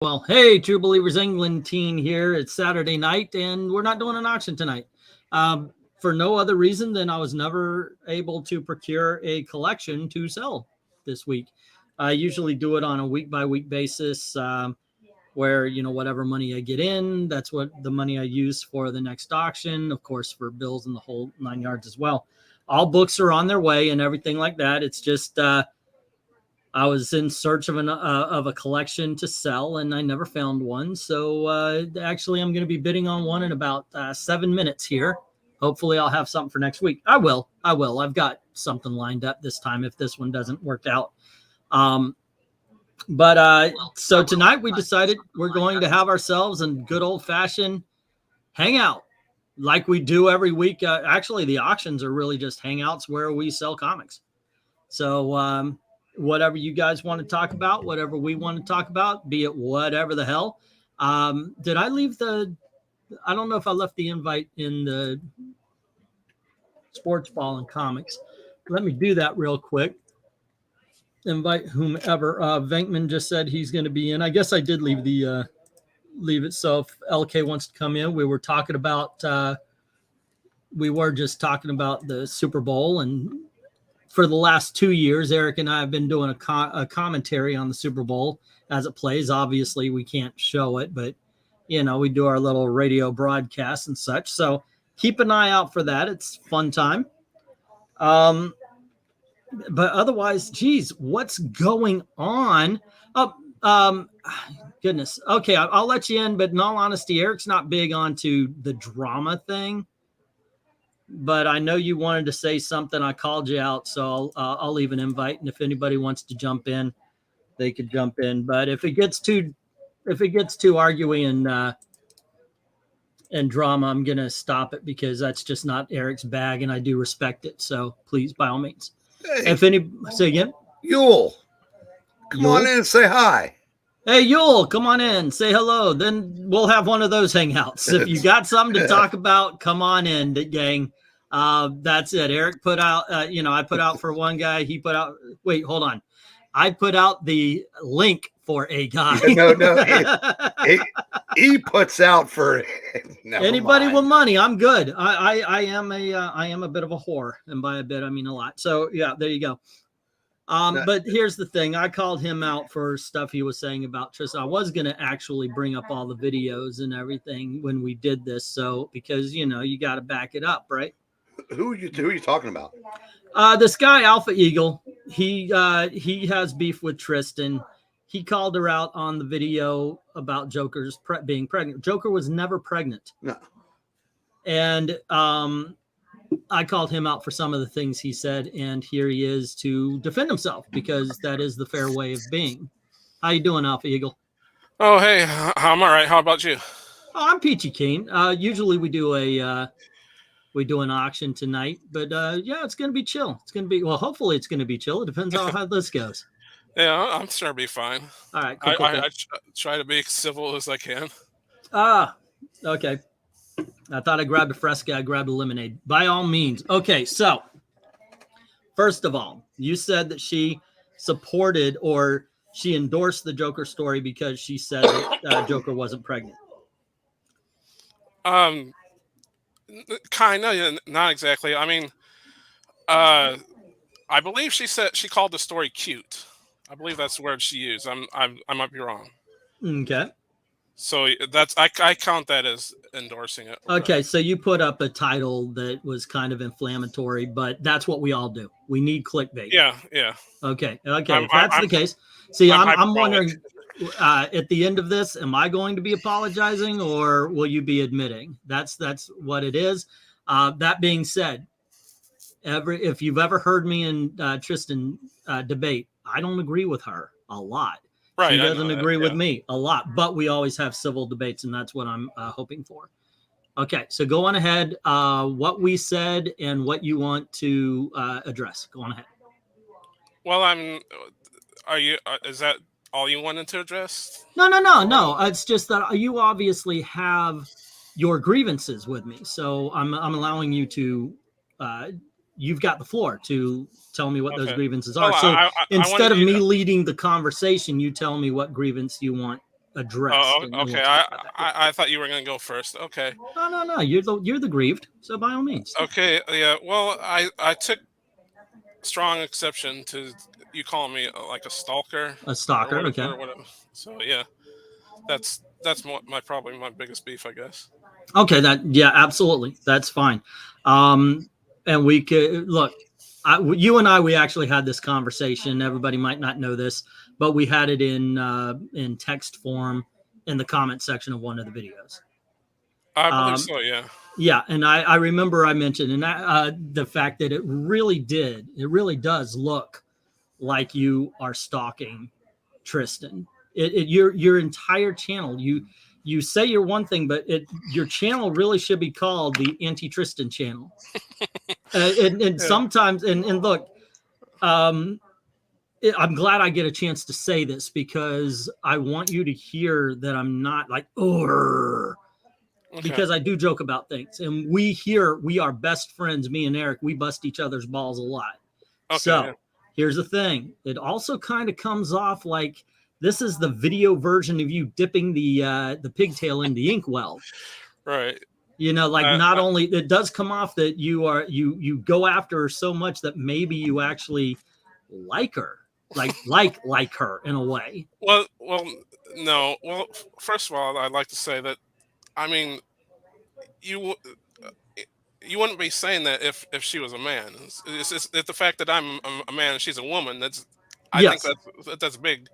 Well, hey, True Believers England team here. It's Saturday night, and we're not doing an auction tonight. For no other reason than I was never able to procure a collection to sell this week. I usually do it on a week-by-week basis where, you know, whatever money I get in, that's what the money I use for the next auction, of course, for bills and the whole 9 yards as well. All books are on their way and everything like that. It's just I was in search of a collection to sell, and I never found one. So actually, I'm going to be bidding on one in about 7 minutes here. Hopefully, I'll have something for next week. I will. I've got something lined up this time if this one doesn't work out. So tonight we decided we're going to have ourselves a good old-fashioned hangout like we do every week. Actually, the auctions are really just hangouts where we sell comics. So whatever you guys want to talk about, whatever we want to talk about, be it whatever the hell. Did I leave I don't know if I left the invite in the sports ball and comics. Let me do that real quick. Invite whomever. VENKMAN just said he's going to be in. I guess I did leave leave it. So if LK wants to come in, we were just talking about the Super Bowl, and for the last 2 years, Eric and I have been doing a commentary on the Super Bowl as it plays. Obviously, we can't show it, but, you know, we do our little radio broadcasts and such. So keep an eye out for that. It's fun time. But otherwise, geez, what's going on? Oh, goodness. Okay, I'll let you in, but in all honesty, Eric's not big onto the drama thing. But I know you wanted to say something. I called you out, so I'll leave an invite. And if anybody wants to jump in, they could jump in. But if it gets too arguing and drama, I'm gonna stop it because that's just not Eric's bag, and I do respect it. So please, by all means, if any, say again. Yule, come on in and say hi. Hey, Yule, come on in, say hello. Then we'll have one of those hangouts. If you got something to talk about, come on in, gang. That's it. Eric put out, I put out for one guy. He put out, wait, hold on. I put out the link for a guy. No. He puts out for anybody with money. I'm good. I am a bit of a whore. And by a bit, I mean a lot. So yeah, there you go. But here's the thing. I called him out for stuff he was saying about Tristan. I was going to actually bring up all the videos and everything when we did this. So, because, you know, you got to back it up, right? Who are you talking about? This guy, Alpha Eagle, he has beef with Tristan. He called her out on the video about Joker's being pregnant. Joker was never pregnant. No. And, I called him out for some of the things he said, and here he is to defend himself because that is the fair way of being. How you doing, Alpha Eagle? Oh, hey, I'm all right. How about you? Oh, I'm peachy keen. Usually we do an auction tonight, but yeah, it's gonna be chill. It's gonna be hopefully it's gonna be chill. It depends on how this goes. Yeah, I'm sure it'll be fine. All right, cool. I try to be civil as I can. Okay. I thought I grabbed a Fresca. I grabbed a lemonade. By all means. Okay, so first of all, you said that she supported or she endorsed the Joker story because she said that Joker wasn't pregnant. Kind of, not exactly. I mean, I believe she said she called the story cute. I believe that's the word she used. I might be wrong. Okay. So that's I count that as endorsing it. Okay, so you put up a title that was kind of inflammatory, but that's what we all do. We need clickbait. Yeah. Okay. If that's the case, see, I'm wondering at the end of this, am I going to be apologizing or will you be admitting? That's what it is. That being said, if you've ever heard me and Tristan debate, I don't agree with her a lot. Right, she doesn't agree with me a lot, but we always have civil debates, and that's what I'm hoping for. Okay, so go on ahead. What we said and what you want to address. Go on ahead. Well, is that all you wanted to address? No. It's just that you obviously have your grievances with me, so I'm allowing you to. You've got the floor to tell me what those grievances are. So instead of me leading the conversation, you tell me what grievance you want addressed. Oh, okay. I thought you were gonna go first. Okay. No. You're the grieved. So by all means. Okay. Yeah. Well, I took strong exception to you calling me like a stalker. A stalker. Or Okay. or whatever. So yeah, that's probably my biggest beef, I guess. Okay. Yeah, absolutely. That's fine. And we could look. You and I, we actually had this conversation. Everybody might not know this, but we had it in text form in the comment section of one of the videos. I believe so, yeah. Yeah, and I remember I mentioned the fact that it really does look like you are stalking Tristan. Your entire channel. You say you're one thing, but your channel really should be called the Anti-Tristan channel. And sometimes, and look, I'm glad I get a chance to say this because I want you to hear that I'm not like, because I do joke about things. And we are best friends, me and Eric, we bust each other's balls a lot. Okay, so here's the thing. It also kind of comes off like this is the video version of you dipping the pigtail in the inkwell. Right. You know, like not only it does come off that you go after her so much that maybe you actually like her, like her in a way. Well, no. Well, first of all, I'd like to say that, I mean, you wouldn't be saying that if she was a man. It's the fact that I'm a man and she's a woman. I think that's a big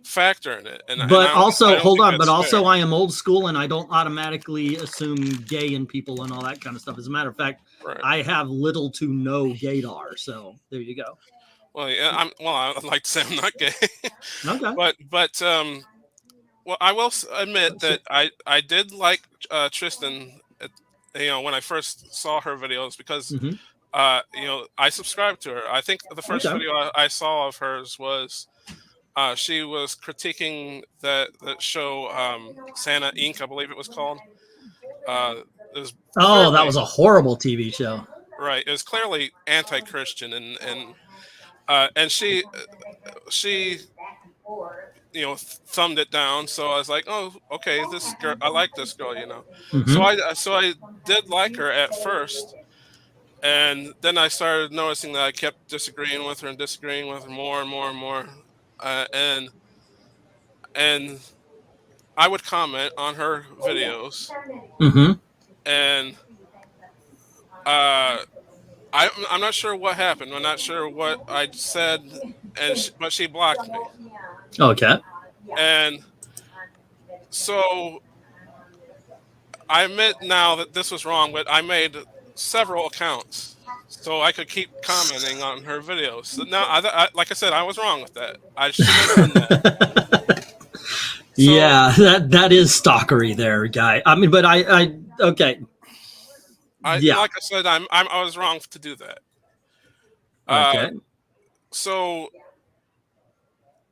factor in it. But also, hold on. But also, I am old school, and I don't automatically assume gay in people and all that kind of stuff. As a matter of fact, I have little to no gaydar. So there you go. Well, yeah, I'd like to say I'm not gay. Okay. But well, I will admit that I did like Tristan. When I first saw her videos because I subscribed to her. I think the first video I saw of hers was. She was critiquing that show Santa Inc. I believe it was called. That was a horrible TV show. Right, it was clearly anti-Christian, and she thumbed it down. So I was like, oh, okay, this girl, I like this girl, So I did like her at first, and then I started noticing that I kept disagreeing with her more and more and more. And I would comment on her videos, and I'm not sure what happened. I'm not sure what I said, but she blocked me. Okay. And so I admit now that this was wrong, but I made several accounts so I could keep commenting on her videos. So now, like I said, I was wrong with that. I should have done that. Yeah, that is stalkery there, guy. I mean, but okay. Like I said, I was wrong to do that. Okay. So,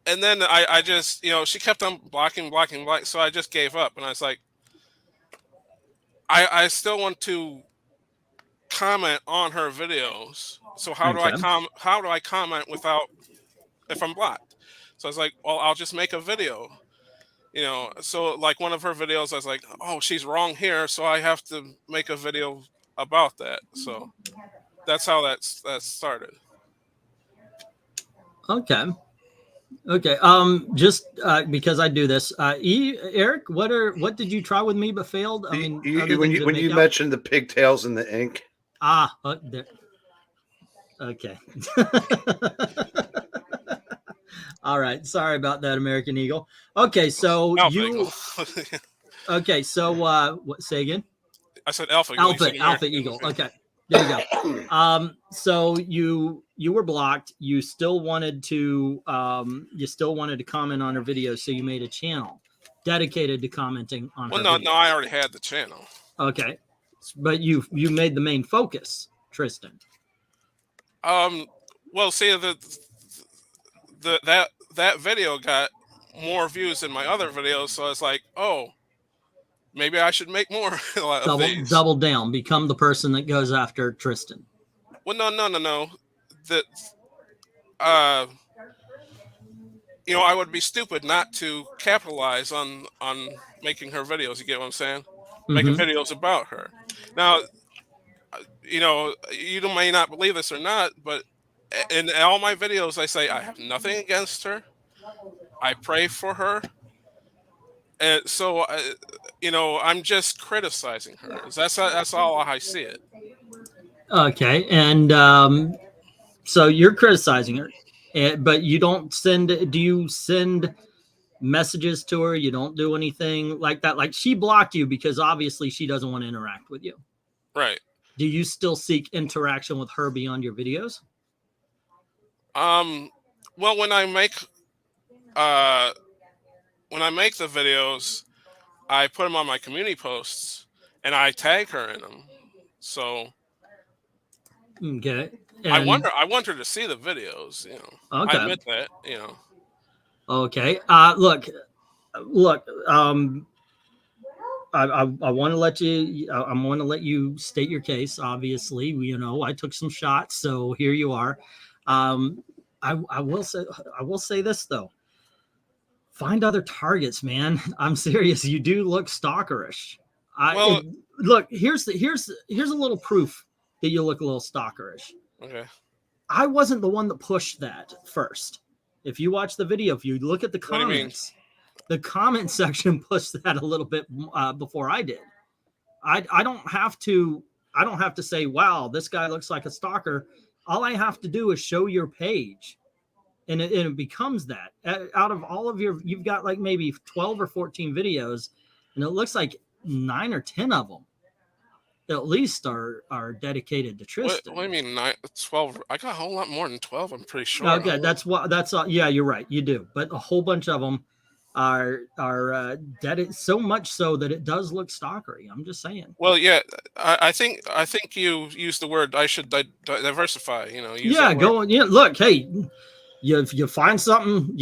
and then I just, she kept on blocking. So I just gave up, and I was like, I still want to comment on her videos. So how do I comment if I'm blocked? So I was like, well, I'll just make a video. So like one of her videos, I was like, oh, she's wrong here, so I have to make a video about that. So that's how that started. Okay. Just because I do this, Eric, what did you try with me but failed? I mean, when you mentioned the pigtails and the ink. Okay. All right. Sorry about that, American Eagle. Okay, so what? Say again. I said Alpha. Alpha Eagle. Okay, there you go. So you were blocked. You still wanted to comment on her videos, so you made a channel dedicated to commenting on. Well, her no, I already had the channel. Okay, but you made the main focus, Tristan. Well, see, that video got more views than my other videos, so it's like, oh, maybe I should make more of these. Double down, become the person that goes after Tristan. Well, no. you know, I would be stupid not to capitalize on making her videos. You get what I'm saying? Making videos about her. Now, you know, you may not believe this or not, but in all my videos, I say I have nothing against her. I pray for her. And so, you know, I'm just criticizing her. That's all I see it. Okay, and so you're criticizing her, but you don't send. Do you send messages to her? You don't do anything like that. Like she blocked you because obviously she doesn't want to interact with you. Right. Do you still seek interaction with her beyond your videos? Well, when I make the videos, I put them on my community posts and I tag her in them. So okay. And I want her to see the videos, you know. Okay. I admit that, you know. Okay. Look. I want to let you. I want to let you state your case. Obviously, you know, I took some shots, so here you are. I will say this though. Find other targets, man. I'm serious. You do look stalkerish. Look, here's a little proof that you look a little stalkerish. Okay. I wasn't the one that pushed that first. If you watch the video, if you look at the comments, the comment section pushed that a little bit before I did. I don't have to say, wow, this guy looks like a stalker. All I have to do is show your page. And it becomes that. Out of all of you've got like maybe 12 or 14 videos, and it looks like 9 or 10 of them at least are dedicated to Tristan. What do you mean 12? I got a whole lot more than 12. I'm pretty sure. Okay, yeah, you're right. You do, but a whole bunch of them are dedicated, so much so that it does look stalkery. I'm just saying. Well, yeah, I think you used the word I should diversify. You know. Look, hey. You find something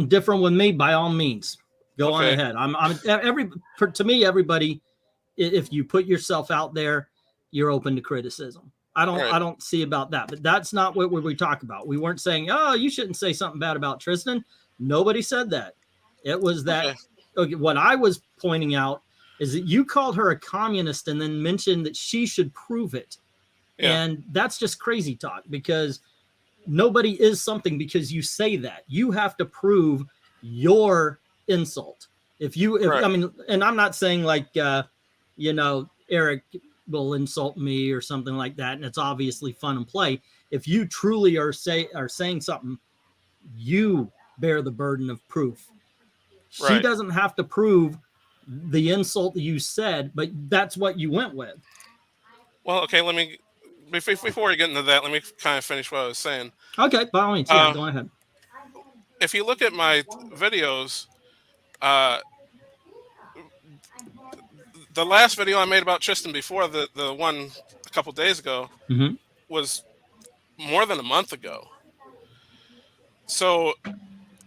different with me, by all means, go on ahead. To me, everybody, if you put yourself out there, you're open to criticism. I don't see about that, but that's not what we talk about. We weren't saying, oh, you shouldn't say something bad about Tristan. Nobody said that. It was that. Okay, what I was pointing out is that you called her a communist and then mentioned that she should prove it. Yeah. And that's just crazy talk, because nobody is something because you say that. You have to prove your insult. I mean, and I'm not saying like, you know, Eric will insult me or something like that, and it's obviously fun and play. If you truly are saying something, you bear the burden of proof. Right. She doesn't have to prove the insult that you said, but that's what you went with. Well, okay, before we get into that, let me kind of finish what I was saying. Okay, by all means, yeah, go ahead. If you look at my videos, the last video I made about Tristan before the one a couple days ago was more than a month ago. So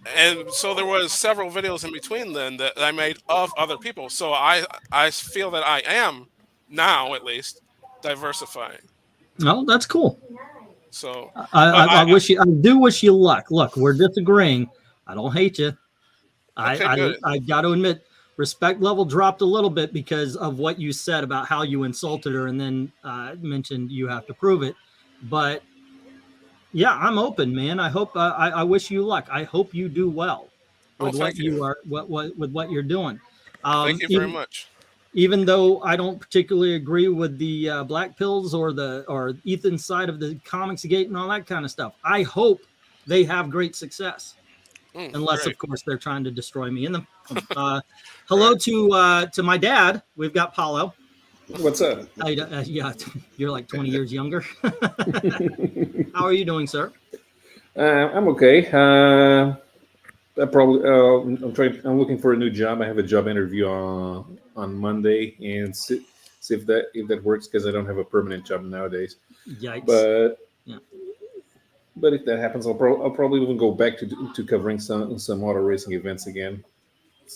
there was several videos in between then that I made of other people. So I feel that I am now, at least, diversifying. No, that's cool. So I do wish you luck. Look, we're disagreeing. I don't hate you. I got to admit, respect level dropped a little bit because of what you said about how you insulted her, and then mentioned you have to prove it. But yeah, I'm open, man. I hope I wish you luck. I hope you do well with with what you're doing. Thank you very much. Even though I don't particularly agree with the black pills or Ethan's side of the comics gate and all that kind of stuff, I hope they have great success. Unless, of course, they're trying to destroy me. And hello to my dad. We've got Paulo. What's up? Yeah, you're like 20 years younger. How are you doing, sir? I'm okay. I'm looking for a new job. I have a job interview on Monday, and see if that works, because I don't have a permanent job nowadays. Yikes! But if that happens, I'll probably even go back to covering some auto racing events again.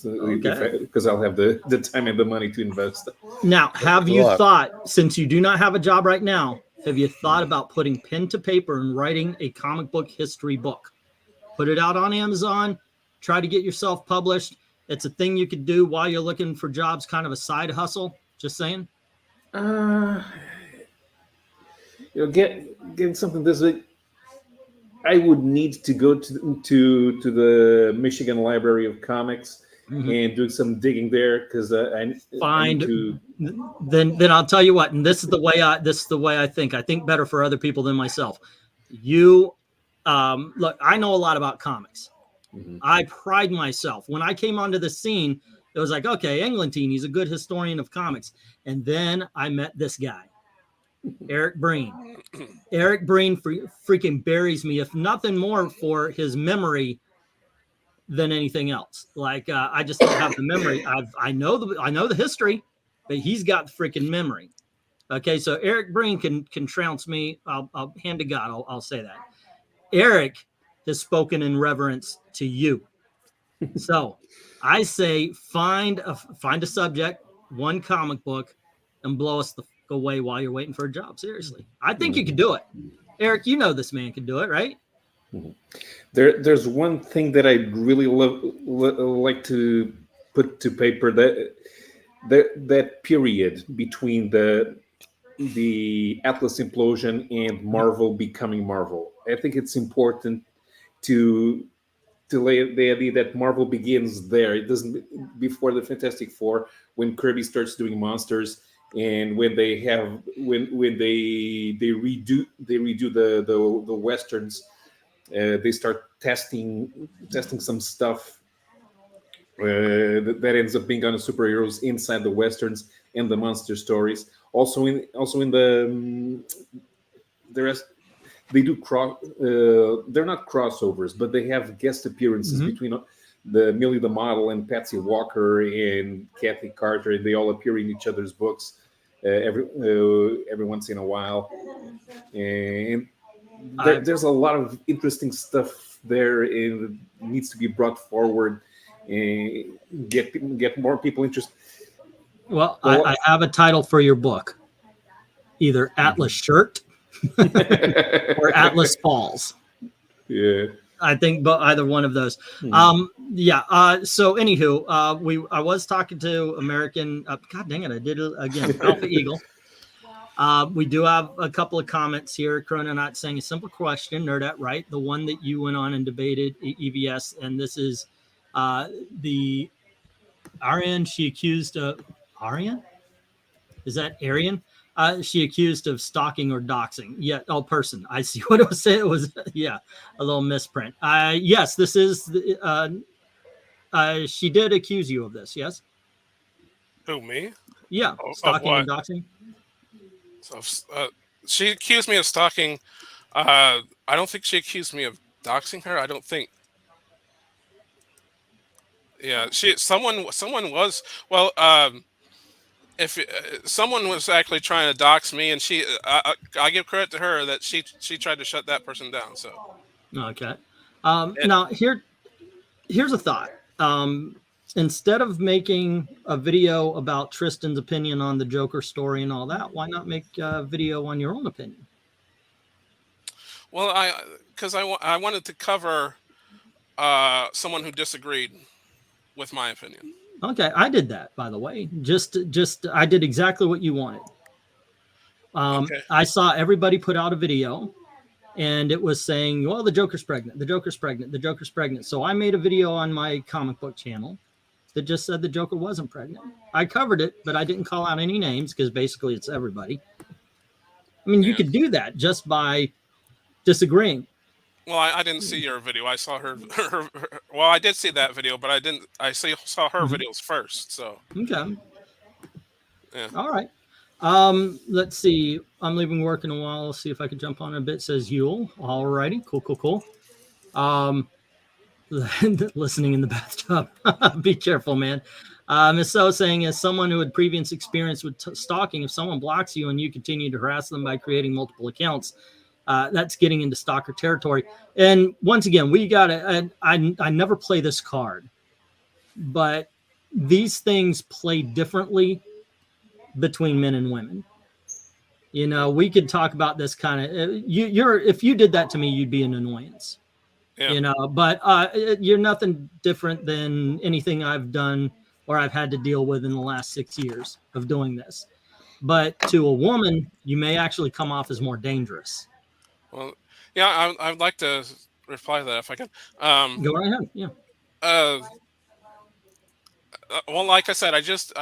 Because I'll have the time and the money to invest. Now, have you thought, since you do not have a job right now, have you thought about putting pen to paper and writing a comic book history book? Put it out on Amazon. try to get yourself published. It's a thing you could do while you're looking for jobs, kind of a side hustle. Just saying. Getting something this way, I would need to go to the Michigan Library of Comics and do some digging there, because I need to. Then I'll tell you what, and this is the way I think. I think better for other people than myself. You look, I know a lot about comics. I pride myself. When I came onto the scene, it was like, okay, Englentine, he's a good historian of comics. And then I met this guy, Eric Breen. Eric Breen freaking buries me, if nothing more for his memory than anything else. Like I just don't have the memory. I know the history, but he's got the freaking memory. Okay, so Eric Breen can trounce me. I'll hand to God. I'll say that. Eric has spoken in reverence to you. So I say find a subject, one comic book, and blow us the away while you're waiting for a job. Seriously, I think you could do it. Eric, you know this man can do it, right? There's one thing that I'd really like to put to paper, that period between the Atlas implosion and Marvel becoming Marvel. I think it's important to lay the idea that Marvel begins there. It doesn't before the Fantastic Four, when Kirby starts doing monsters, and when they redo the westerns, they start testing some stuff that ends up being on the superheroes inside the westerns and the monster stories. Also in the they do they're not crossovers, but they have guest appearances between the Millie the Model and Patsy Walker and Kathy Carter, and they all appear in each other's books every once in a while. And there's a lot of interesting stuff there, and it needs to be brought forward and get more people interested. Well, I have a title for your book: either Atlas Shirt or Atlas Falls. Yeah, I think, but either one of those. So anywho, I was talking to American. God dang it, I did it again. Alpha Eagle. We do have a couple of comments here. CHRONONAUGHT saying a simple question, Nerdette, right? The one that you went on and debated EVS, and this is the Aryan. She accused of Aryan. Is that Aryan? She accused of stalking or doxing. Yeah, person. I see what it was saying. It was a little misprint. Yes, this is. She did accuse you of this. Yes. Who, me? Yeah, stalking and doxing. So she accused me of stalking. I don't think she accused me of doxing her. I don't think. Yeah, someone was if someone was actually trying to dox me, and I give credit to her that she tried to shut that person down. So okay, now here's a thought. Instead of making a video about Tristan's opinion on the Joker story and all that, why not make a video on your own opinion? Well, because I wanted to cover someone who disagreed with my opinion. Okay, I did that, by the way. Just I did exactly what you wanted. Okay. I saw everybody put out a video, and it was saying, well, the Joker's pregnant, the Joker's pregnant, the Joker's pregnant. So I made a video on my comic book channel that just said the Joker wasn't pregnant. I covered it, but I didn't call out any names because basically it's everybody. I mean, you could do that just by disagreeing. Well, I didn't see your video. I saw her. Well, I did see that video, but I didn't. I saw her videos first. So okay. Yeah. All right. Let's see. I'm leaving work in a while. Let's see if I can jump on a bit. Says Yule. All righty. Cool. Listening in the bathtub. Be careful, man. Miss So saying, as someone who had previous experience with stalking, if someone blocks you and you continue to harass them by creating multiple accounts, that's getting into stalker territory. And once again, we got to, I never play this card, but these things play differently between men and women. You know, we could talk about this kind of, if you did that to me, you'd be an annoyance. Yeah. You know, but you're nothing different than anything I've done or I've had to deal with in the last 6 years of doing this. But to a woman, you may actually come off as more dangerous. Well, yeah, I'd like to reply to that if I can. Go right ahead. Yeah. Well, like I said, I just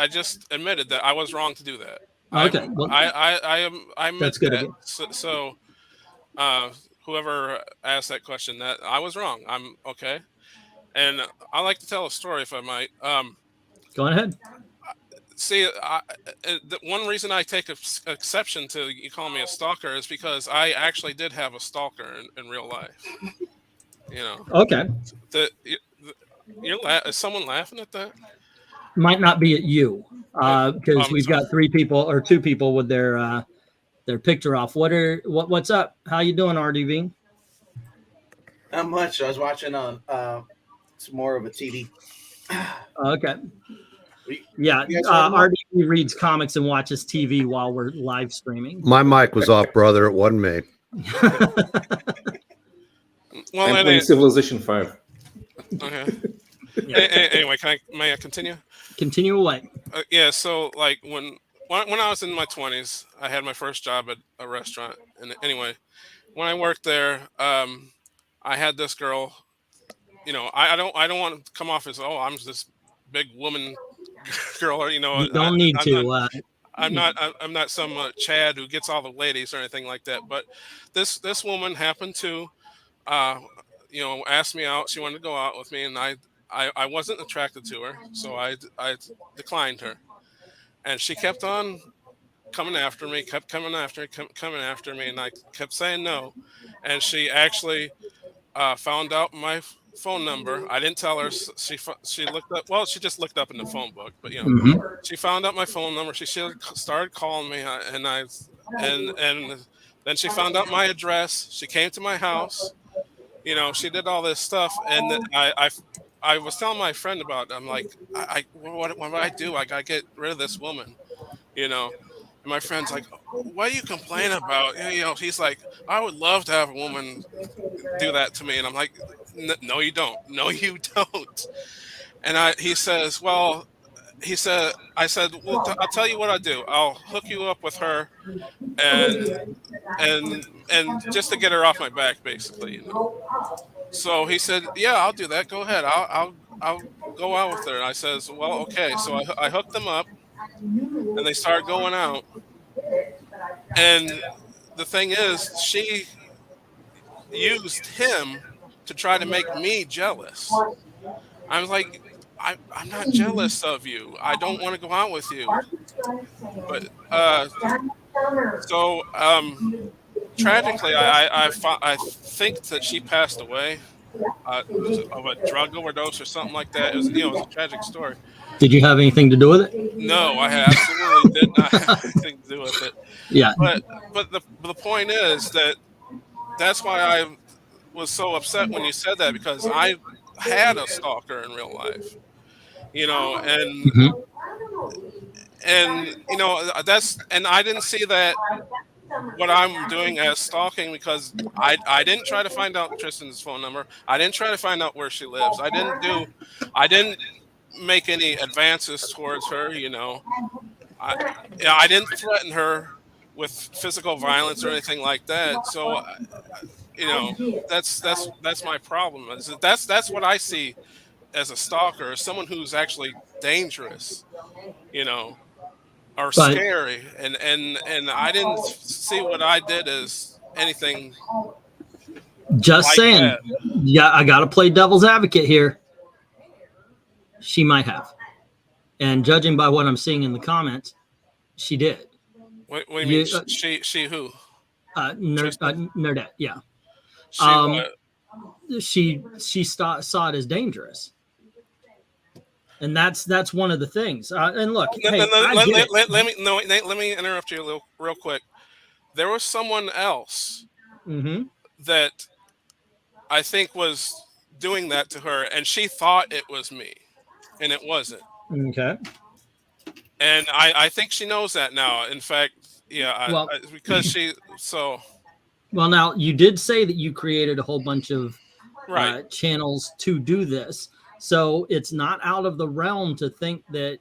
admitted that I was wrong to do that. Okay. Well, I admit that's good of that. you. So whoever asked that question, that I was wrong. I'm okay. And I like to tell a story if I might. Go ahead. See, the one reason I take exception to you calling me a stalker is because I actually did have a stalker in real life. You know. Okay. Is someone laughing at that? Might not be at you, because we've got 2 people with their picture off. What's up? How you doing, RDV? Not much. I was watching on some more of a TV. Okay. Yeah, RDV reads comics and watches TV while we're live streaming. My mic was off, brother. It wasn't me. Well, I'm playing Civilization 5. Okay. Anyway, may I continue? Continue away. Yeah. So, like when I was in my 20s, I had my first job at a restaurant, and anyway, when I worked there, I had this girl. You know, I don't want to come off as, oh, I'm this big woman girl, or you know, You don't need to. I'm not some Chad who gets all the ladies or anything like that. But this woman happened to, you know, ask me out. She wanted to go out with me, and I wasn't attracted to her, so I declined her. And she kept on coming after me, coming after me, and I kept saying no. And she actually found out my phone number. I didn't tell her. She looked up. Well, she just looked up in the phone book, but you know, she found out my phone number. She started calling me, and then she found out my address. She came to my house. You know, she did all this stuff, and then I was telling my friend about it. I'm like, what do I do? I gotta get rid of this woman, you know. And my friend's like, what do you complain about? You know, he's like, I would love to have a woman do that to me, and I'm like, no, you don't. No, you don't. And I said, well, I'll tell you what I'll do. I'll hook you up with her, and just to get her off my back, basically, you know. So he said, yeah, I'll do that. Go ahead. I'll go out with her. And I says, well, okay. So I hooked them up, and they started going out. And the thing is, she used him to try to make me jealous. I was like, I'm not jealous of you. I don't want to go out with you. But tragically, I think that she passed away of a drug overdose or something like that. It was, you know, it was a tragic story. Did you have anything to do with it? No, I absolutely did not have anything to do with it. Yeah. But the point is that's why I was so upset when you said that, because I had a stalker in real life, you know, and you know, and I didn't see that what I'm doing as stalking, because I didn't try to find out Tristan's phone number. I didn't try to find out where she lives. I didn't make any advances towards her, you know. I didn't threaten her with physical violence or anything like that. So, you know, that's my problem. That's what I see as a stalker, someone who's actually dangerous, you know, or scary. And I didn't see what I did as anything. Just like saying. that. Yeah, I got to play devil's advocate here. She might have. And judging by what I'm seeing in the comments, she did. What do you mean? She who? Nerdette, yeah. She saw it as dangerous, and that's one of the things. And look, let me interrupt you real quick. There was someone else that I think was doing that to her, and she thought it was me, and it wasn't. Okay. And I think she knows that now. In fact, yeah, because she so. Well, now you did say that you created a whole bunch of channels to do this. So it's not out of the realm to think that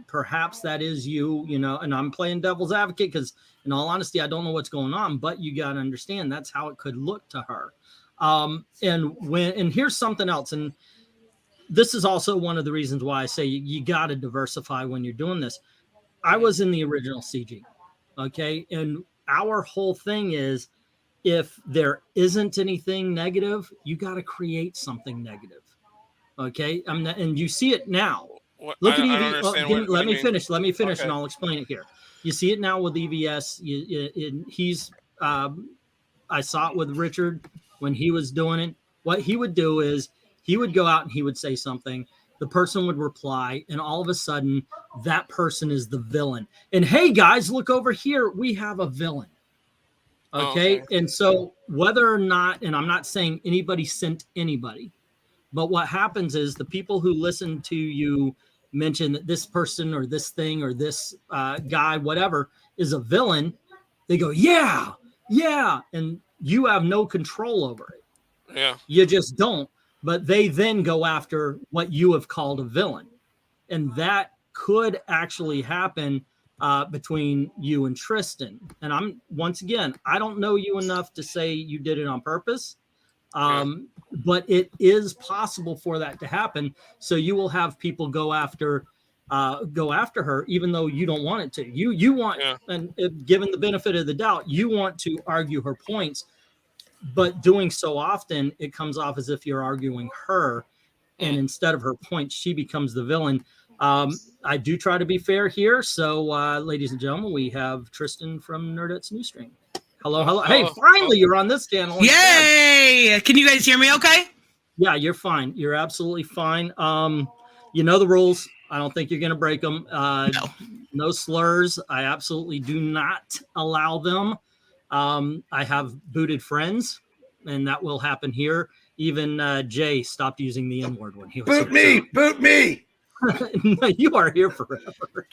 perhaps that is you, you know, and I'm playing devil's advocate because in all honesty, I don't know what's going on, but you got to understand that's how it could look to her. And here's something else. And this is also one of the reasons why I say you got to diversify when you're doing this. I was in the original CG. Okay. And our whole thing is if there isn't anything negative, you got to create something negative. Okay. And you see it now. Look at EV. Let me finish. Let me finish, okay. And I'll explain it here. You see it now with EVS. I saw it with Richard when he was doing it. What he would do is he would go out and he would say something. The person would reply, and all of a sudden, that person is the villain. And hey, guys, look over here. We have a villain. Okay. And so whether or not, and I'm not saying anybody sent anybody, but what happens is the people who listen to you mention that this person or this thing or this guy, whatever, is a villain, they go, yeah. And you have no control over it. Yeah. You just don't. But they then go after what you have called a villain. And that could actually happen between you and Tristan. And once again, I don't know you enough to say you did it on purpose. But it is possible for that to happen. So you will have people go after her, even though you don't want it to. You want, and given the benefit of the doubt, you want to argue her points, but doing so often, it comes off as if you're arguing her, and instead of her points, she becomes the villain. I do try to be fair here. So, ladies and gentlemen, we have Tristan from Nerdette's new stream. Hello. Hey, finally, you're on this channel. Yay! Can you guys hear me okay? Yeah, you're fine. You're absolutely fine. You know the rules. I don't think you're going to break them. No slurs. I absolutely do not allow them. I have booted friends, and that will happen here. Even Jay stopped using the N-word when he was here. Boot me! No, you are here forever.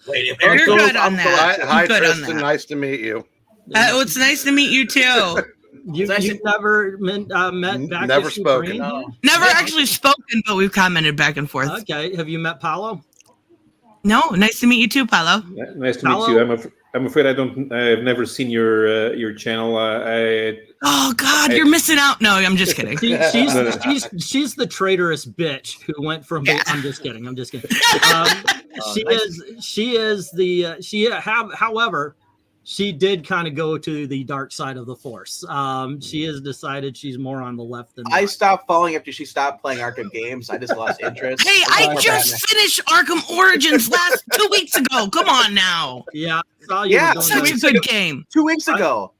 Wait, you're good on that. Hi, Tristan. Nice to meet you. It's nice to meet you too. You've never met back? Never spoken. No. Never actually spoken, but we've commented back and forth. Okay. Have you met Paolo? No. Nice to meet you too, Paolo. Nice to meet you. I'm afraid I've never seen your channel. Oh God, you're missing out. No, I'm just kidding. She's the traitorous bitch who went from. Yeah. I'm just kidding. However, she did kind of go to the dark side of the force. She has decided she's more on the left than. I stopped following after she stopped playing Arkham games. I just lost interest. Hey, I just finished Arkham Origins 2 weeks ago. Come on now. Yeah. Such a good game. 2 weeks ago.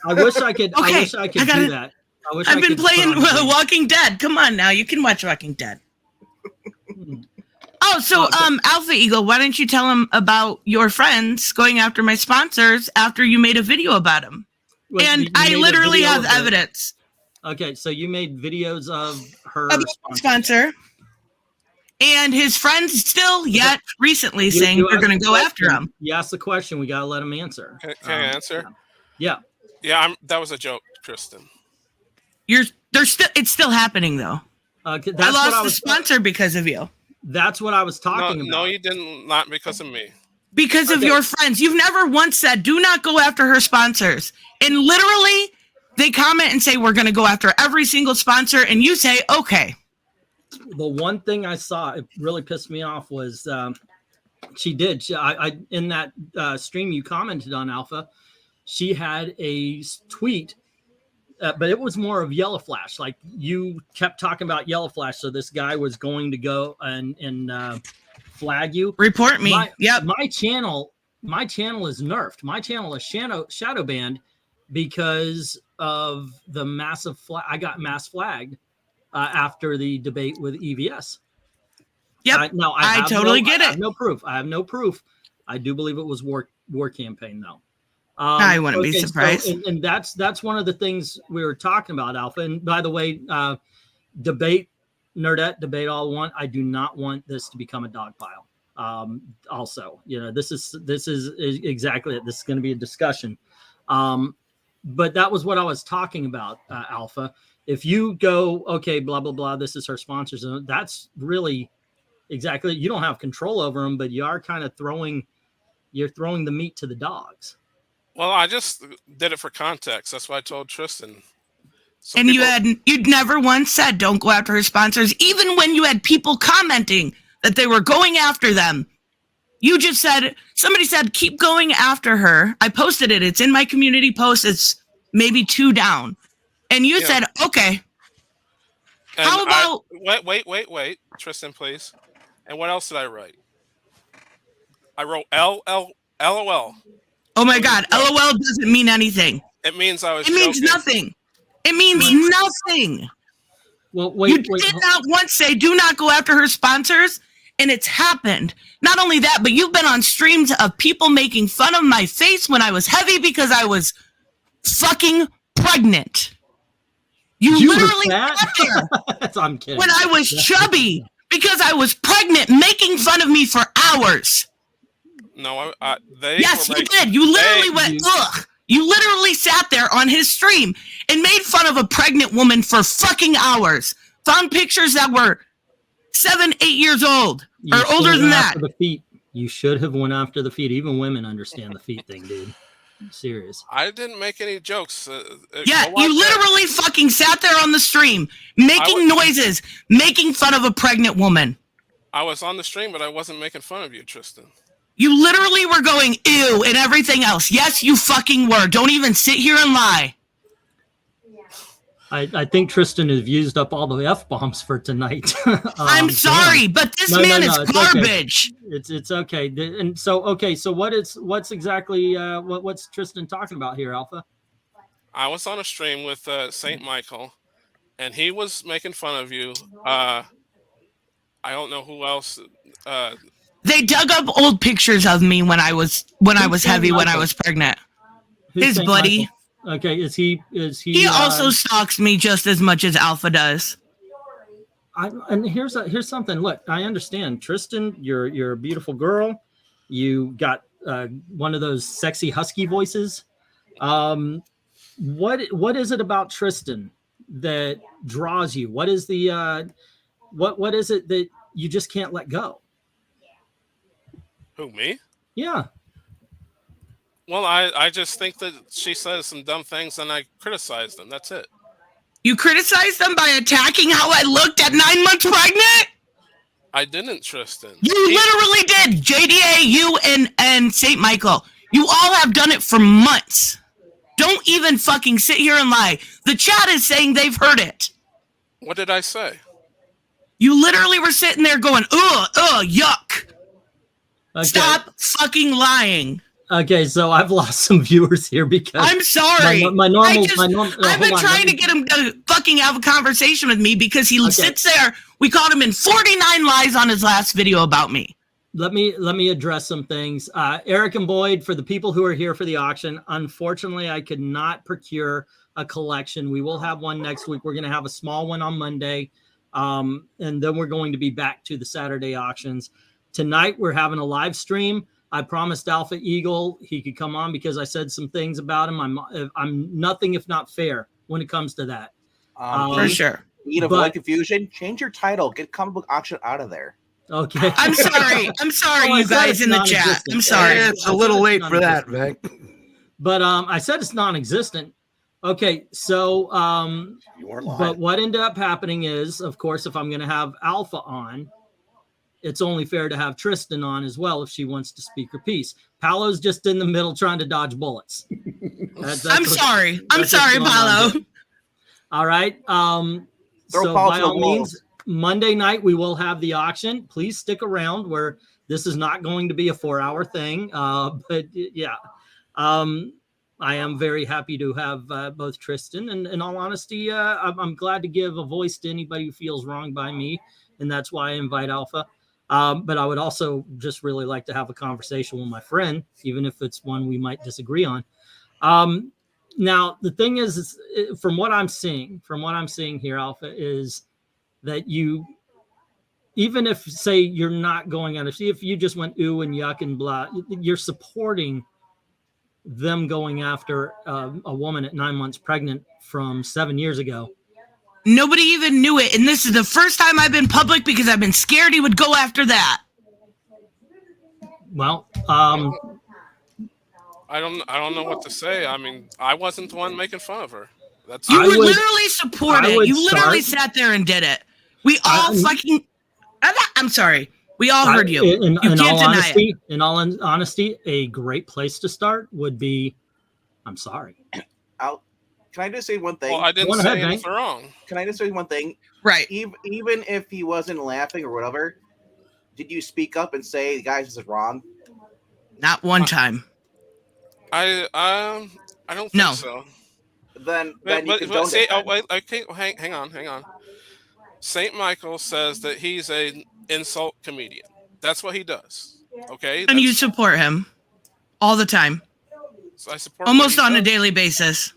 I wish I could. Okay, I wish I could do that. I've been playing Walking Dead. Come on now, you can watch Walking Dead. Oh, so Alpha Eagle, why don't you tell him about your friends going after my sponsors after you made a video about them? Well, and I literally have evidence. Okay, so you made videos of her sponsor. And his friends still recently saying they're going to go after him. You asked the question. We got to let him answer. Can I answer? Yeah. Yeah, that was a joke, Tristan. It's still happening, though. I lost the sponsor because of you. That's what I was talking about. No, you didn't. Not because of me. Because of your friends. You've never once said, do not go after her sponsors. And literally, they comment and say, we're going to go after every single sponsor. And you say, okay. The one thing I saw, it really pissed me off, was she did. In that stream you commented on, Alpha, she had a tweet, but it was more of Yellow Flash. Like, you kept talking about Yellow Flash, so this guy was going to go and flag you. Report me. My channel is nerfed. My channel is shadow banned because of the massive flag. I got mass flagged after the debate with EVS. Yep. I totally get it. I have no proof. I do believe it was war campaign though. I wouldn't be surprised. So, and that's one of the things we were talking about, Alpha. And by the way, debate Nerdette, debate all want. I do not want this to become a dog pile. Also, this is exactly it. This is going to be a discussion. but that was what I was talking about, Alpha. If you go, okay, blah, blah, blah, this is her sponsors, and that's really exactly, you don't have control over them, but you are kind of throwing the meat to the dogs. Well, I just did it for context. That's why I told Tristan. And you'd never once said don't go after her sponsors, even when you had people commenting that they were going after them. You just said, somebody said, keep going after her. I posted it. It's in my community post. It's maybe 2 down. And you said, okay. And how about... Wait, Tristan, please. And what else did I write? I wrote LOL. Oh my God, LOL doesn't mean anything. It means I was It means joking. nothing. It means nothing. Well, wait, you did not once say do not go after her sponsors, and it's happened. Not only that, but you've been on streams of people making fun of my face when I was heavy because I was fucking pregnant. You literally sat there I'm kidding. when I was chubby because I was pregnant, making fun of me for hours. No, yes, you did. You literally went, ugh. You literally sat there on his stream and made fun of a pregnant woman for fucking hours. Found pictures that were 7, 8 years old or older than that. The feet. You should have went after the feet. Even women understand the feet thing, dude. I'm serious. I didn't make any jokes. Yeah, you literally fucking sat there on the stream, making noises, making fun of a pregnant woman. I was on the stream, but I wasn't making fun of you, Tristan. You literally were going, ew, and everything else. Yes, you fucking were. Don't even sit here and lie. I think Tristan has used up all the F-bombs for tonight. I'm sorry, but this man is garbage. Okay. It's okay. And so, okay, so what's exactly, what's Tristan talking about here, Alpha? I was on a stream with St. Michael, and he was making fun of you. I don't know who else. They dug up old pictures of me when I was heavy, when I was pregnant. His buddy. Michael? Okay, is he? He also stalks me just as much as Alpha does. And here's something. Look, I understand, Tristan. You're a beautiful girl. You got one of those sexy husky voices. What is it about Tristan that draws you? What is the what is it that you just can't let go? Who, me? Yeah. Well, I just think that she says some dumb things and I criticize them. That's it. You criticized them by attacking how I looked at 9 months pregnant? I didn't, Tristan. You literally did. JDA, you and St. Michael. You all have done it for months. Don't even fucking sit here and lie. The chat is saying they've heard it. What did I say? You literally were sitting there going, yuck. Okay. Stop fucking lying. Okay, so I've lost some viewers here because I'm sorry. My normal. I've been trying to get him to fucking have a conversation with me because he sits there. We caught him in 49 lies on his last video about me. Let me address some things. Eric and Boyd, for the people who are here for the auction, unfortunately, I could not procure a collection. We will have one next week. We're going to have a small one on Monday, and then we're going to be back to the Saturday auctions. Tonight, we're having a live stream. I promised Alpha Eagle he could come on because I said some things about him. I'm nothing if not fair when it comes to that. For sure. You avoid confusion. Change your title. Get comic book auction out of there. Okay. I'm sorry. I'm sorry, you guys in the chat. I'm sorry. Yeah, it's a little late for that, Venk. But I said it's non-existent. Okay, so you weren't lying. but what ended up happening is, of course, if I'm going to have Alpha on, it's only fair to have Tristan on as well if she wants to speak her piece. Paolo's just in the middle trying to dodge bullets. I'm sorry. I'm sorry, Paolo. All right. So by all means, Monday night we will have the auction. Please stick around where this is not going to be a 4-hour thing. But yeah, I am very happy to have both Tristan and in all honesty, I'm glad to give a voice to anybody who feels wronged by me. And that's why I invite Alpha. But I would also just really like to have a conversation with my friend, even if it's one we might disagree on. Now, the thing is from what I'm seeing here, Alpha, is that you, even if, say, you're not going on, if you just went ooh and yuck and blah, you're supporting them going after a woman at 9 months pregnant from 7 years ago. Nobody even knew it, and this is the first time I've been public because I've been scared he would go after that. Well, I don't know what to say. I mean, I wasn't the one making fun of her. That's You I would would- literally support I it. would You literally start- sat there and did it. We all fucking. I'm sorry. We all heard you. In You can't all deny honesty, it. in all honesty, a great place to start would be, I'm sorry. Can I just say one thing? well, I didn't Go say ahead, anything wrong. Can I just say one thing? Right. Even if he wasn't laughing or whatever, did you speak up and say, guys, this is wrong? Not one time. I don't think No. so. Then But, you can but don't say, defend. wait, okay, hang on. St. Michael says that he's an insult comedian. That's what he does. Okay, And you support him all the time, so I support. almost what he on a does. daily basis.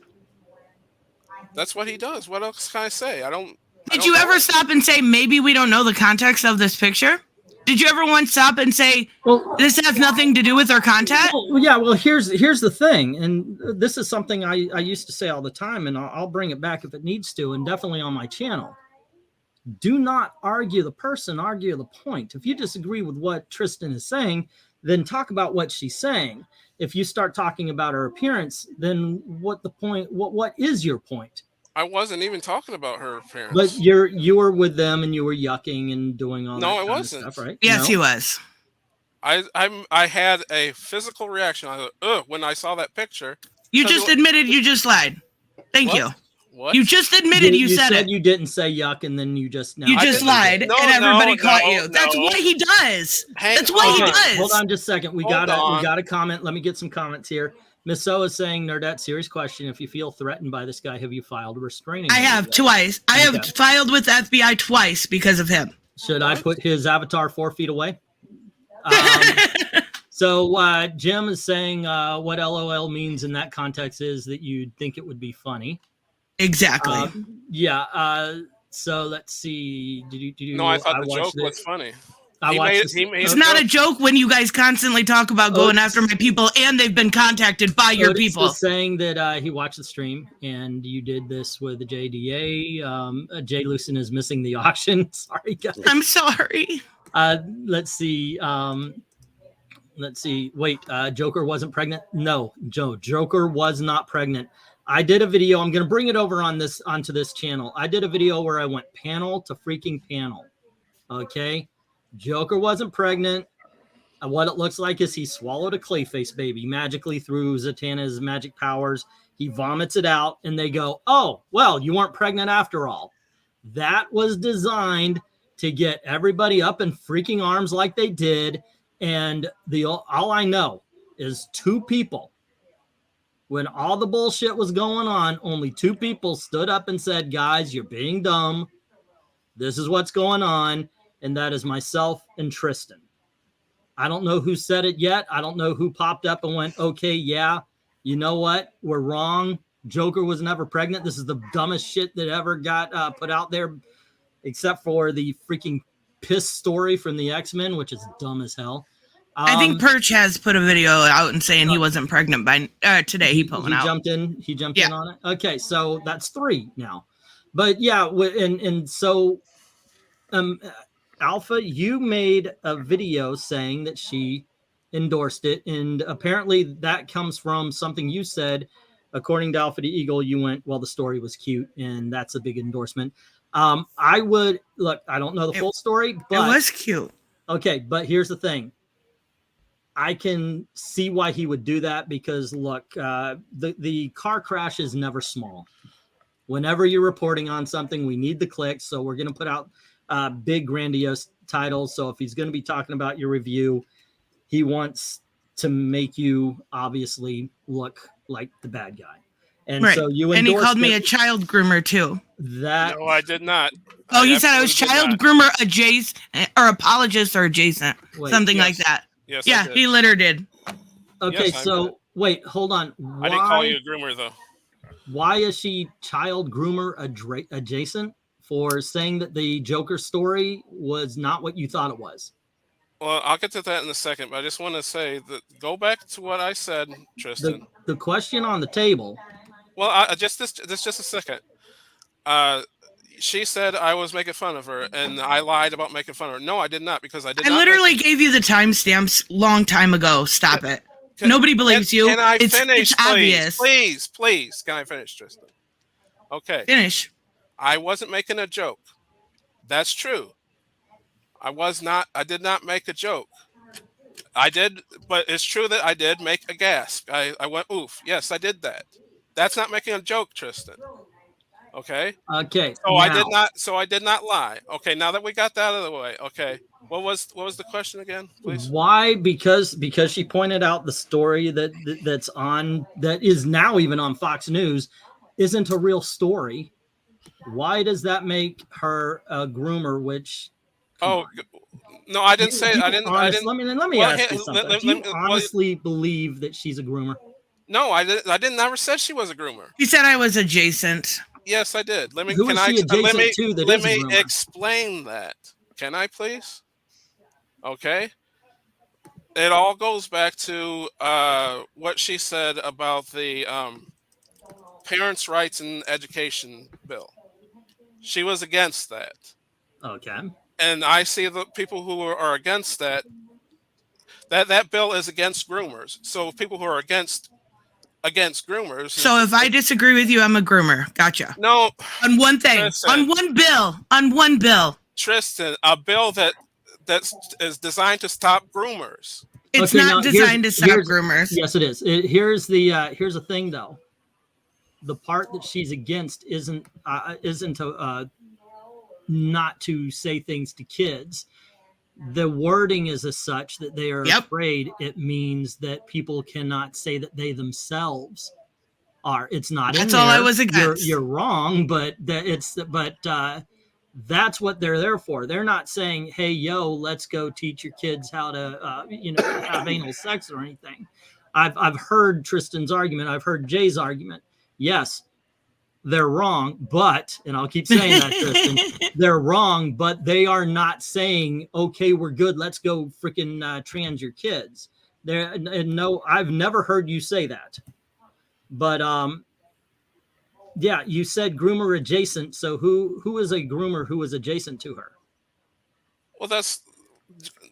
That's what he does. What else can I say? I don't. Did you ever stop and say, maybe we don't know the context of this picture? Did you ever once stop and say, Well, this has nothing to do with our content? well, yeah. Well, here's the thing, and this is something I used to say all the time, and I'll bring it back if it needs to, and definitely on my channel. Do not argue the person, argue the point. If you disagree with what Tristan is saying, then talk about what she's saying. If you start talking about her appearance, then what the point? What is your point? I wasn't even talking about her appearance. But you were with them and you were yucking and doing all No, that I kind of wasn't. stuff, right? Yes, No? he was. I had a physical reaction. I thought, ugh, when I saw that picture. You Tell you just what- admitted you just lied. Thank What? you. What? You just admitted you said it. You didn't say yuck, and then you just now. You I just didn't- lied, No, and everybody no, caught no, you. That's no. what he does. Hang That's what he on. does. Hold on just a second. We Hold got on. a comment. Let me get some comments here. Miss So is saying, Nerdette, serious question. If you feel threatened by this guy, have you filed a restraining I order have yet? twice. I have Okay. filed with FBI twice because of him. Should I put his avatar 4 feet away? So Jim is saying what LOL means in that context is that you'd think it would be funny. Exactly. Yeah. So let's see. No, I thought the watched joke it. was funny. I He watched made- this- he made- It's not a joke when you guys constantly talk about going after my people and they've been contacted by your Otis people. is saying that he watched the stream and you did this with the JDA. Jay Lucen is missing the auction. Sorry, guys. I'm sorry. Let's see. Wait, Joker wasn't pregnant? No, Joker was not pregnant. I did a video. I'm going to bring it over onto this channel. I did a video where I went panel to freaking panel. Okay. Joker wasn't pregnant. What it looks like is he swallowed a Clayface baby magically through Zatanna's magic powers. He vomits it out and they go, oh, well, you weren't pregnant after all. That was designed to get everybody up in freaking arms like they did. And all I know is 2 people. When all the bullshit was going on, only 2 people stood up and said, guys, you're being dumb. This is what's going on. And that is myself and Tristan. I don't know who said it yet. I don't know who popped up and went, okay, yeah, you know what? We're wrong. Joker was never pregnant. This is the dumbest shit that ever got put out there, except for the freaking piss story from the X-Men, which is dumb as hell. I think Perch has put a video out and saying he wasn't pregnant by today. He put one out. He jumped in on it. Okay, so that's 3 now. But yeah, and so Alpha, you made a video saying that she endorsed it, and apparently that comes from something you said. According to Alpha the Eagle, you went, well, the story was cute, and that's a big endorsement. I would look. I don't know the full story, but It was cute. okay. But here's the thing. I can see why he would do that because look, the car crash is never small. Whenever you're reporting on something, we need the clicks, so we're going to put out big grandiose titles. So if he's going to be talking about your review, he wants to make you obviously look like the bad guy. And Right. so you And he endorsed called me a it. child groomer too. That No, I did not. Oh, you said I was absolutely did child not. groomer adjacent or apologist or adjacent. Wait, Something like yes. that. Yes, I Yeah, did. he literally did. okay. Yes, I So wait, hold on. I didn't call you a groomer though. Why is she child groomer adjacent for saying that the Joker story was not what you thought it was? Well, I'll get to that in a second, but I just want to say that go back to what I said, Tristan. The question on the table. Well, just a second. She said I was making fun of her, and I lied about making fun of her. No, I did not, because I did. I literally gave you the timestamps long time ago. Stop it. Nobody believes you. Can I finish, it's please? obvious. Please. Can I finish, Tristan? Okay. Finish. I wasn't making a joke. That's true. I did not make a joke. I did, but it's true that I did make a gasp. I went, oof. Yes, I did that. That's not making a joke, Tristan. Okay. Okay. So I did not lie. Okay. Now that we got that out of the way. Okay. What was the question again, please? Why? Because she pointed out the story that is now even on Fox News isn't a real story. Why does that make her a groomer? Which no, I didn't say I didn't. Let me ask you something. Do you honestly believe that she's a groomer? No, I didn't. Never said she was a groomer. He said I was adjacent. Yes, I did. Let me. Who is she adjacent to that let is a me groomer? explain that. Can I please? Okay. It all goes back to what she said about the parents' rights and education bill. She was against that. Okay. And I see the people who are against that bill is against groomers. So people who are against groomers. So if I disagree with you, I'm a groomer. Gotcha. No. On one thing. Tristan, on one bill. Tristan, a bill that is designed to stop groomers. It's not designed to stop groomers. Yes, it is. Here's the thing, though. The part that she's against isn't not to say things to kids. The wording is as such that they are afraid it means that people cannot say that they themselves are. It's not. That's all I was against. You're wrong, but that's what they're there for. They're not saying, "Hey, yo, let's go teach your kids how to, have anal sex or anything." I've heard Tristan's argument. I've heard Jay's argument. Yes, they're wrong, but, and I'll keep saying that, Tristan, they're wrong, but they are not saying, "Okay, we're good. Let's go freaking trans your kids." No, I've never heard you say that. But yeah, you said groomer adjacent. So who is a groomer who is adjacent to her? Well, that's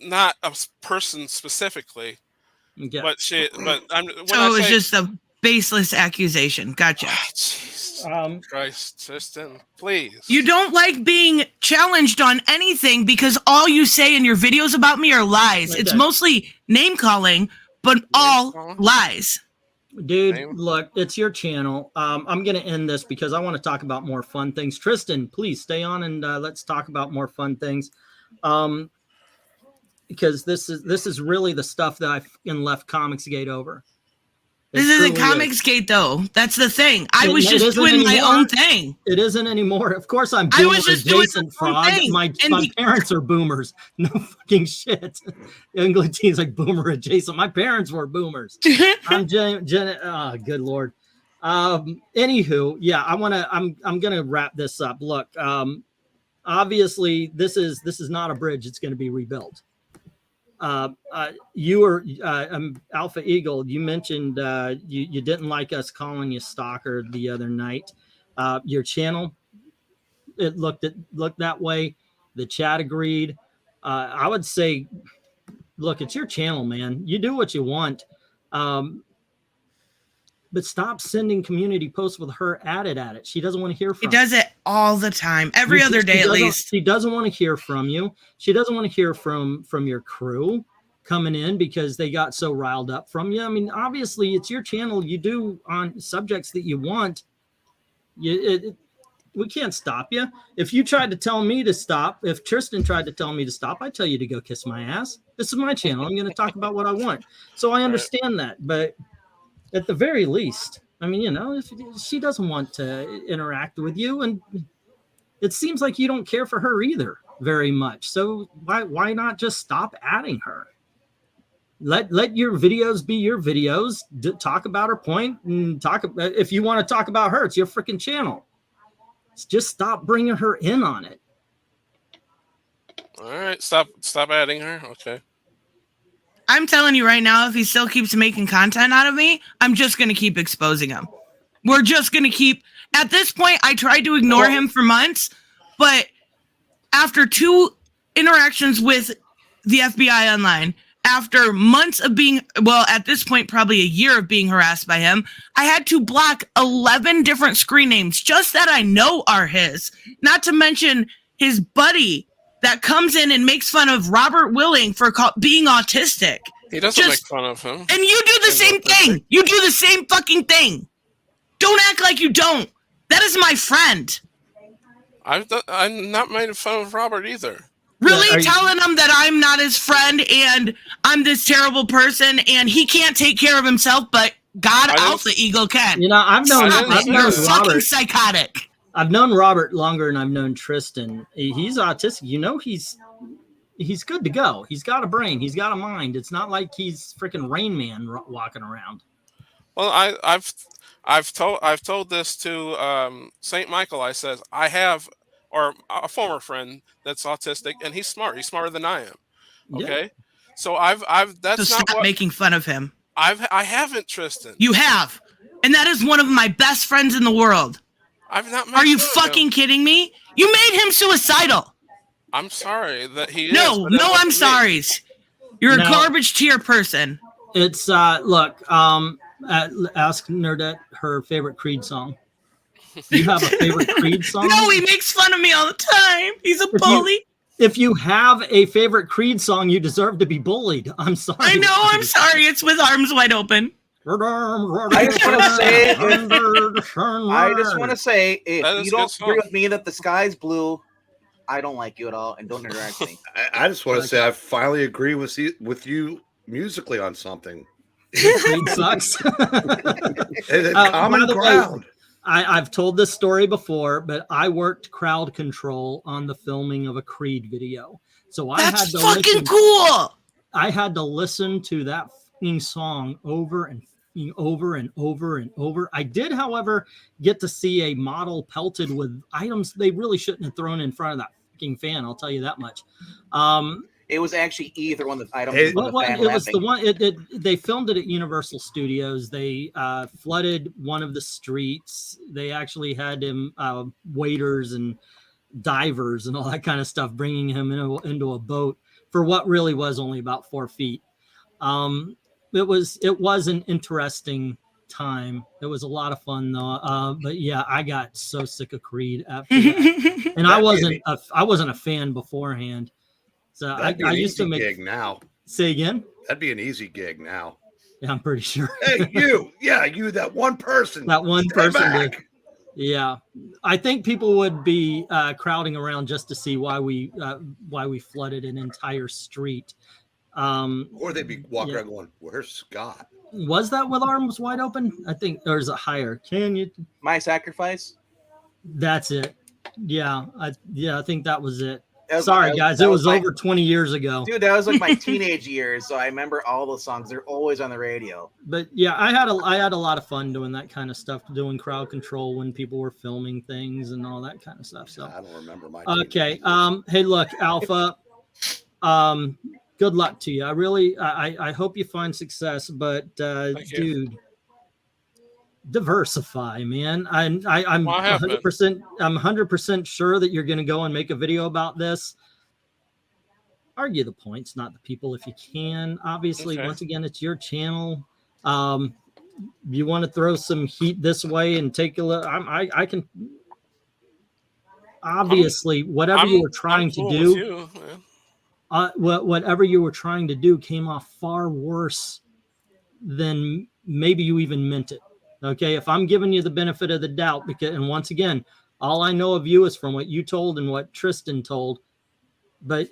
not a person specifically. Okay. But so it was just a baseless accusation. Gotcha. Christ, Tristan, please. You don't like being challenged on anything because all you say in your videos about me are lies. Like it's that. Mostly name calling, but all lies. Dude, look, it's your channel. I'm going to end this because I want to talk about more fun things. Tristan, please stay on and let's talk about more fun things. Because this is really the stuff that I left Comicsgate over. This isn't Comicsgate, though. That's the thing. I was just doing my own thing. It isn't anymore. Of course, I'm boomer adjacent, Frog. My parents are boomers. No fucking shit. English teens like boomer adjacent. My parents were boomers. I'm oh, good Lord. Anywho, yeah, I'm gonna wrap this up. Look, obviously, this is not a bridge. It's going to be rebuilt. You were Alpha Eagle. You mentioned you didn't like us calling you stalker the other night. Your channel, it looked that way. The chat agreed. I would say, look, it's your channel, man. You do what you want. But stop sending community posts with her added at it. She doesn't want to hear from you. She does it all the time, every other day at least. She doesn't want to hear from you. She doesn't want to hear from your crew coming in because they got so riled up from you. I mean, obviously, it's your channel. You do on subjects that you want. We can't stop you. If you tried to tell me to stop, if Tristan tried to tell me to stop, I'd tell you to go kiss my ass. This is my channel. I'm going to talk about what I want. So I understand that, but at the very least, I mean, if she doesn't want to interact with you, and it seems like you don't care for her either very much. So why not just stop adding her? Let your videos be your videos. Talk about her point and talk. If you want to talk about her, it's your freaking channel. Just stop bringing her in on it. All right, stop adding her. Okay. I'm telling you right now, if he still keeps making content out of me, I'm just going to keep exposing him. We're just going to keep... At this point, I tried to ignore him for months, but after 2 interactions with the FBI online, after months of being... Well, at this point, probably a year of being harassed by him, I had to block 11 different screen names just that I know are his. Not to mention his buddy that comes in and makes fun of Robert Willing for being autistic. He doesn't make fun of him. And you do the same thing. You do the same fucking thing. Don't act like you don't. That is my friend. I'm not making fun of Robert either. Really telling him that I'm not his friend and I'm this terrible person and he can't take care of himself, but God Alpha Eagle can. You know, I've known You're fucking Robert. psychotic. I've known Robert longer than I've known Tristan. He's autistic. You know, he's good to go. He's got a brain. He's got a mind. It's not like he's freaking Rain Man walking around. Well, I've told this to St. Michael. I says I have, or a former friend that's autistic, and he's smart. He's smarter than I am. Okay, yeah. So that's so not stop making fun of him. I haven't, Tristan. You have, and that is one of my best friends in the world. I've not. Are you fucking kidding me? You made him suicidal. I'm sorry that he is. No, I'm sorry. You're a garbage tier person. It's look. Ask Nerdette her favorite Creed song. Do you have a favorite Creed song? No, he makes fun of me all the time. He's a bully. If you have a favorite Creed song, you deserve to be bullied. I'm sorry. I know. I'm sorry. It's With Arms Wide Open. I just want to say, if you don't agree with me that the sky's blue, I don't like you at all, and don't interact with me. I just want to say I finally agree with you musically on something. Creed sucks. Common ground. I've told this story before, but I worked crowd control on the filming of a Creed video. So That's fucking cool. I had to listen to that fucking song over and over and over and over. I did, however, get to see a model pelted with items they really shouldn't have thrown in front of that fucking fan. I'll tell you that much. It was actually either one of the items. It was the one. They filmed it at Universal Studios. They flooded one of the streets. They actually had him waiters and divers and all that kind of stuff, bringing him into a boat for what really was only about 4 feet. It was an interesting time. It was a lot of fun though. But yeah, I got so sick of Creed after that, and I wasn't a fan beforehand. So I used to make gig now. Say again? That'd be an easy gig now. Yeah, I'm pretty sure. Hey, you that one person. That one person. Yeah, I think people would be crowding around just to see why we flooded an entire street. Or they'd be walking around going, "Where's Scott?" Was that With Arms Wide Open? I think there's a higher. Can you? My Sacrifice. That's it. Yeah, I think that was it. Sorry, guys. It was over 20 years ago. Dude, that was like my teenage years, so I remember all those songs. They're always on the radio. But yeah, I had a lot of fun doing that kind of stuff, doing crowd control when people were filming things and all that kind of stuff. So I don't remember my. Okay. Hey, look, Alpha. Good luck to you. I hope you find success, but dude, diversify, man. I'm 100%. I'm 100% sure that you're going to go and make a video about this. Argue the points, not the people, if you can. Obviously, once again, it's your channel. You want to throw some heat this way and take a look. I can. Obviously, whatever you were trying to do. Whatever you were trying to do came off far worse than maybe you even meant it. Okay, if I'm giving you the benefit of the doubt, and once again, all I know of you is from what you told and what Tristan told, but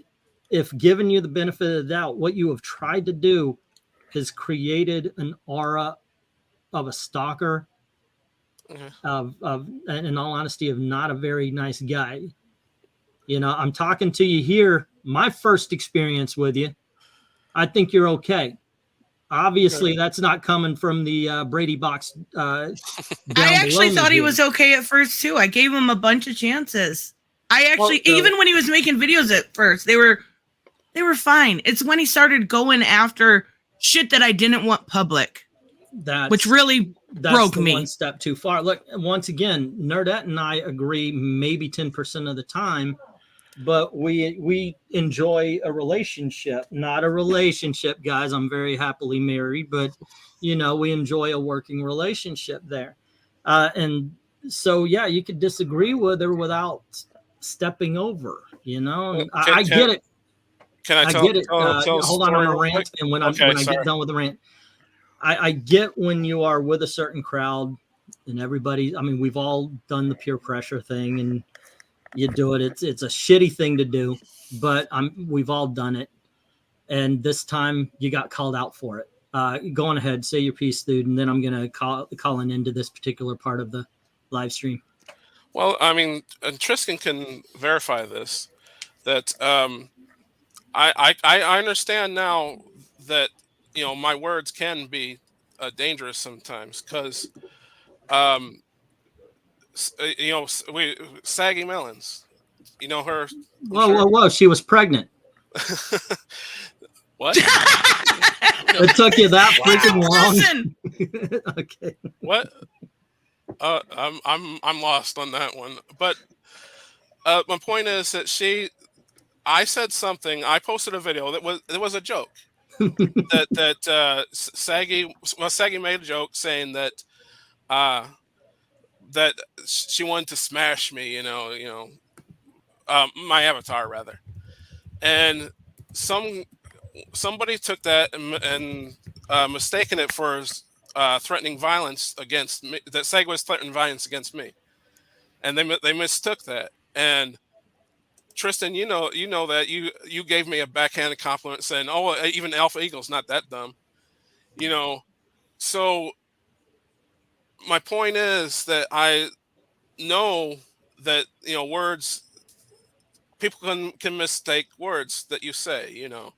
if giving you the benefit of the doubt, what you have tried to do has created an aura of a stalker, of in all honesty, of not a very nice guy. You know, I'm talking to you here. My first experience with you, I think you're okay. Obviously, that's not coming from the Brady box. I actually thought he was okay at first, too. I gave him a bunch of chances. Even when he was making videos at first, they were They were fine. It's when he started going after shit that I didn't want public, which really broke me. One step too far. Look, once again, Nerdette and I agree maybe 10% of the time, but we enjoy a relationship, not a relationship, guys. I'm very happily married, but you know, we enjoy a working relationship there. And so, yeah, you could disagree with her without stepping over, you know, and I get it. Can I get it. tell Hold on, I'm gonna rant, and when I get done with the rant, I get when you are with a certain crowd and everybody. I mean, we've all done the peer pressure thing, and you do it. It's a shitty thing to do, but we've all done it. And this time, you got called out for it. Go on ahead, say your piece, dude, and then I'm gonna call an end to this particular part of the live stream. Well, I mean, and Tristan can verify this. That I understand now that, you know, my words can be dangerous sometimes because, you know, Saggy Melons, you know her. Whoa! She was pregnant. What? It took you that freaking long. Okay. What? I'm lost on that one. But my point is that I said something. I posted a video that was a joke. Saggy made a joke saying that that she wanted to smash me. You know, my avatar rather, and somebody took that and mistaken it for threatening violence against me. That Saggy was threatening violence against me, and they mistook that. And Tristan, you know that you gave me a backhanded compliment saying, "Oh, even Alpha Eagle's not that dumb," you know. So my point is that I know that, you know, words, people can mistake words that you say, you know.